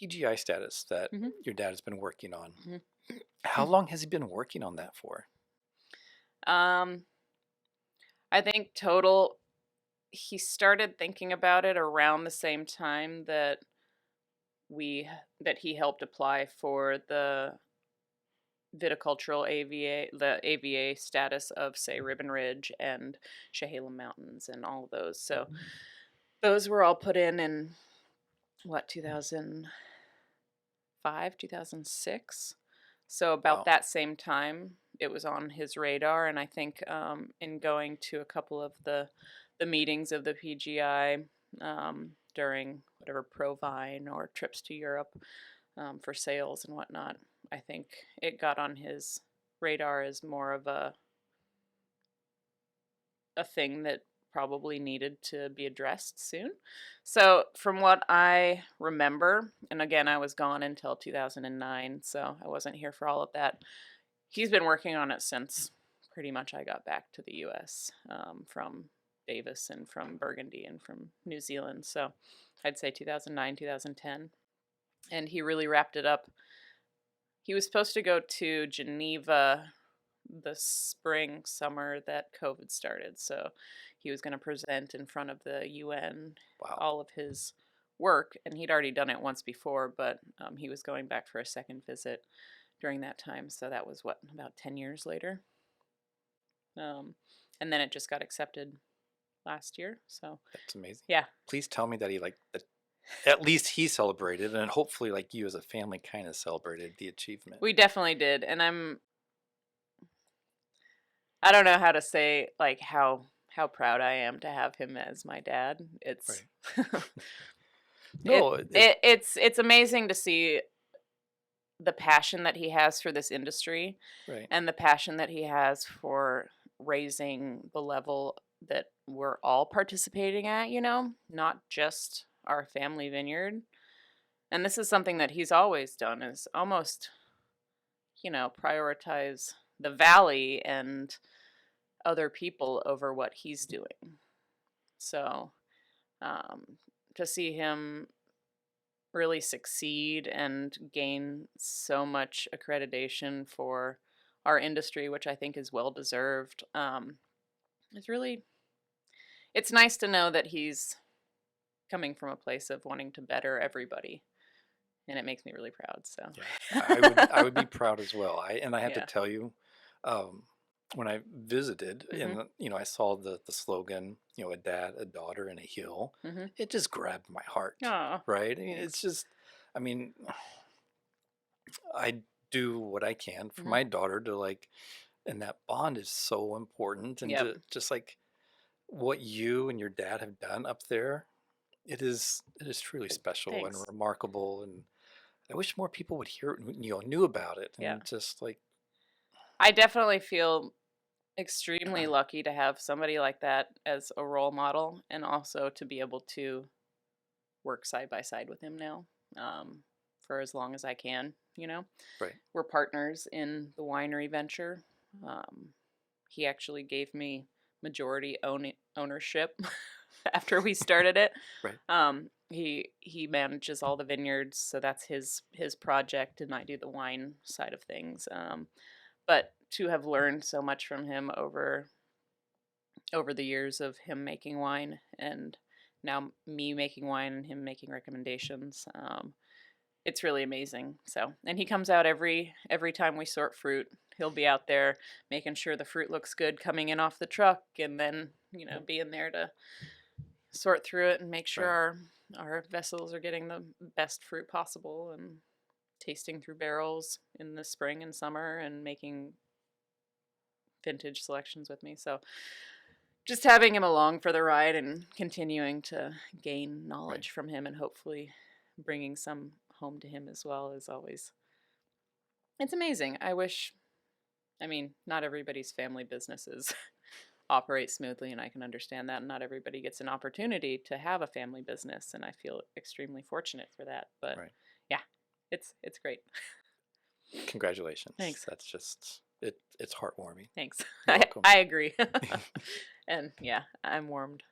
PGI status that Mm-hmm. your dad has been working on. Mm-hmm. How long has he been working on that for? Um, I think total, he started thinking about it around the same time we that he helped apply for the viticultural the AVA status of, say, Ribbon Ridge and Chehalem Mountains and all of those. So those were all put in what, 2005, 2006. So about Wow. that same time, it was on his radar, and I think in going to a couple of the meetings of the PGI during whatever Provine or trips to Europe for sales and whatnot, I think it got on his radar as more of a thing that probably needed to be addressed soon. So from what I remember, and again, I was gone until 2009, so I wasn't here for all of that. He's been working on it since pretty much I got back to the US from Davis and from Burgundy and from New Zealand. So I'd say 2009, 2010. And he really wrapped it up. He was supposed to go to Geneva the summer that COVID started. So he was going to present in front of the UN Wow. all of his work. And he'd already done it once before, but he was going back for a second visit during that time. So that was what, about 10 years later. And then it just got accepted last year. So That's amazing. yeah. Please tell me that at least he celebrated, and hopefully like you as a family kind of celebrated the achievement. We definitely did. And I don't know how to say like how proud I am to have him as my dad. It's Right. No, it's amazing to see the passion that he has for this industry right. and the passion that he has for raising the level that we're all participating at, not just our family vineyard. And this is something that he's always done, is almost, prioritize the valley and other people over what he's doing. So to see him really succeed and gain so much accreditation for our industry, which I think is well deserved, it's nice to know that he's coming from a place of wanting to better everybody, and it makes me really proud. So yeah, I would be proud as well. I have to yeah. tell you, when I visited, Mm-hmm. and I saw the slogan, a dad, a daughter, and a hill. Mm-hmm. It just grabbed my heart. Oh, Right? I mean, thanks. it's just, I mean, I do what I can for Mm-hmm. my daughter to like, and that bond is so important, and Yep. to just like what you and your dad have done up there, it is truly special and Thanks. remarkable, and I wish more people would hear it, knew about it, Yeah. and just like, I definitely feel extremely lucky to have somebody like that as a role model, and also to be able to work side by side with him now for as long as I can. right, We're partners in the winery venture. Um, he actually gave me majority ownership after we started it. right, He manages all the vineyards, so that's his project, and I do the wine side of things. But to have learned so much from him over the years of him making wine, and now me making wine and him making recommendations, it's really amazing. So, and he comes out every time we sort fruit. He'll be out there making sure the fruit looks good coming in off the truck, and then being there to sort through it and make sure right, our vessels are getting the best fruit possible, and tasting through barrels in the spring and summer, and making vintage selections with me. So just having him along for the ride and continuing to gain right. knowledge from him, and hopefully bringing some home to him as well, is always, it's amazing. Not everybody's family businesses operate smoothly, and I can understand that. Not everybody gets an opportunity to have a family business, and I feel extremely fortunate for that. But Right. yeah, it's great. Congratulations. Thanks. That's just it's heartwarming. Thanks. You're I, welcome. I agree. And yeah, I'm warmed.